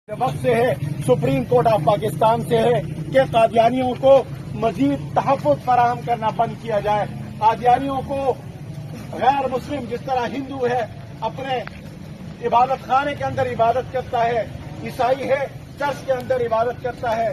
वक्त से है, सुप्रीम कोर्ट ऑफ पाकिस्तान से है कि कादियानियों को मजीद तहफ़्फ़ुज़ फराहम करना बंद किया जाए। कादियानियों को गैर मुस्लिम जिस तरह हिंदू है अपने इबादत खाने के अंदर इबादत करता है, ईसाई है चर्च के अंदर इबादत करता है,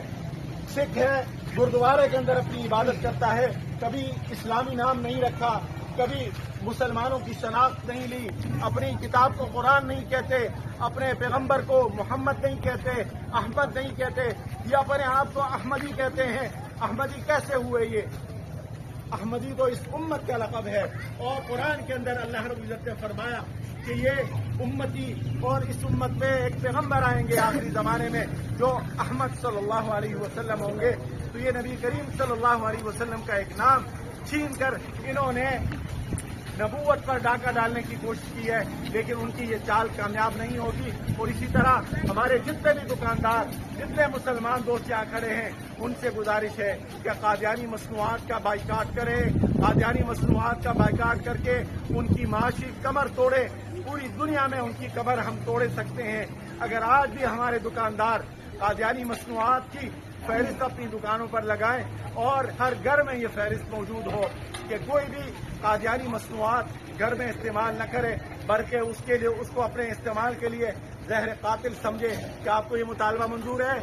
सिख है गुरुद्वारे के अंदर अपनी इबादत करता है, कभी इस्लामी नाम नहीं रखा, कभी मुसलमानों की शनाख्त नहीं ली, अपनी किताब को कुरान नहीं कहते, अपने पैगंबर को मोहम्मद नहीं कहते, अहमद नहीं कहते, या अपने आप को अहमदी कहते हैं। अहमदी कैसे हुए ये? अहमदी तो इस उम्मत का लक़ब है और कुरान के अंदर अल्लाह रब्बुल इज़्ज़त ने फरमाया कि ये उम्मती और इस उम्मत में एक पैगंबर आएंगे आखिरी ज़माने में जो अहमद सल्लल्लाहु अलैहि वसल्लम होंगे। तो ये नबी करीम सल्लल्लाहु अलैहि वसल्लम का एक नाम छीन कर इन्होंने नबूवत पर डाका डालने की कोशिश की है, लेकिन उनकी ये चाल कामयाब नहीं होगी। और इसी तरह हमारे जितने भी दुकानदार, जितने मुसलमान दोस्त यहाँ खड़े हैं, उनसे गुजारिश है कि कादियानी मसनूआत का बाइकाट करें, कादियानी मसनूआत का बाइकाट करके उनकी माशी कमर तोड़े। पूरी दुनिया में उनकी कमर हम तोड़ सकते हैं अगर आज भी हमारे दुकानदार कादियानी मसनूआत की फहरिस्त अपनी दुकानों पर लगाएं और हर घर में ये फहरिस्त मौजूद हो कि कोई भी कादियानी मसनूआत घर में इस्तेमाल न करे, बल्कि उसके लिए उसको अपने इस्तेमाल के लिए जहर कातिल समझे। क्या आपको ये मुतालबा मंजूर है?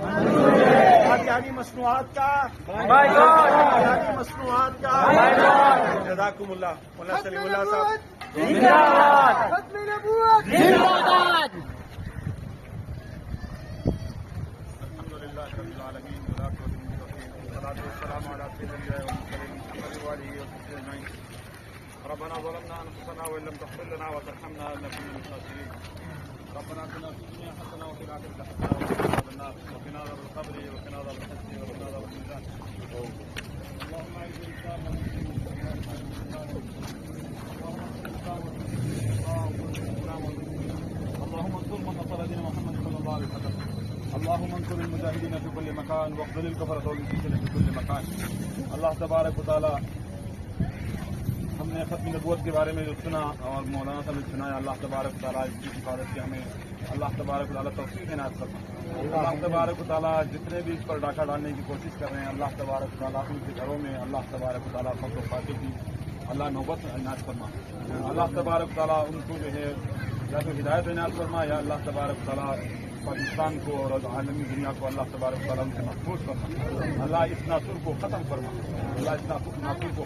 कादियानी मसनूआत का कादियानी मसनूआत का जज़ाकुमुल्लाह। मौलाना सलीमुल्लाह साहब जिंदाबाद। ربنا ظلمنا انفسنا وان لم تغفر لنا وترحمنا لنكن من الخاسرين. ربنا اتنا في الدنيا حسنه وفي الاخره حسنه وقنا عذاب النار وقنا عذاب القبر وقنا عذاب الحسن وقنا عذاب الميزان. اللهم اعز الاسلام والمسلمين اللهم انصر من نصر دين محمد صلى الله عليه وسلم. اللهم انصر المجاهدين في كل مكان واخذل الكفرة والمشركين في كل مكان. اللہ تبارک و تعالی ہم نے ختم نبوت کے بارے میں جو سنا اور مولانا صاحب نے سنایا، اللہ تبارک و تعالیٰ اس کی حفاظت سے ہمیں اللہ تبارک و تعالیٰ توفیق عنایت فرما. اللہ تبارک و تعالیٰ جتنے بھی اس پر ڈاکہ ڈالنے کی کوشش کر رہے ہیں، اللہ تبارک و تعالیٰ ان کے گھروں میں اللہ تبارک و تعالیٰ فضل و فاتح کی اللہ نوبت عنایت فرما. اللہ تبارک و تعالیٰ ان کو جو ہے یا تو ہدایت عنایت فرما، یا اللہ تبارک و تعالیٰ پاکستان کو اور عالمی دنیا کو اللہ تبارک و تعالیٰ ان سے محفوظ فرما. اللہ اس ناصر کو ختم فرما. اللہ اس ناصر کو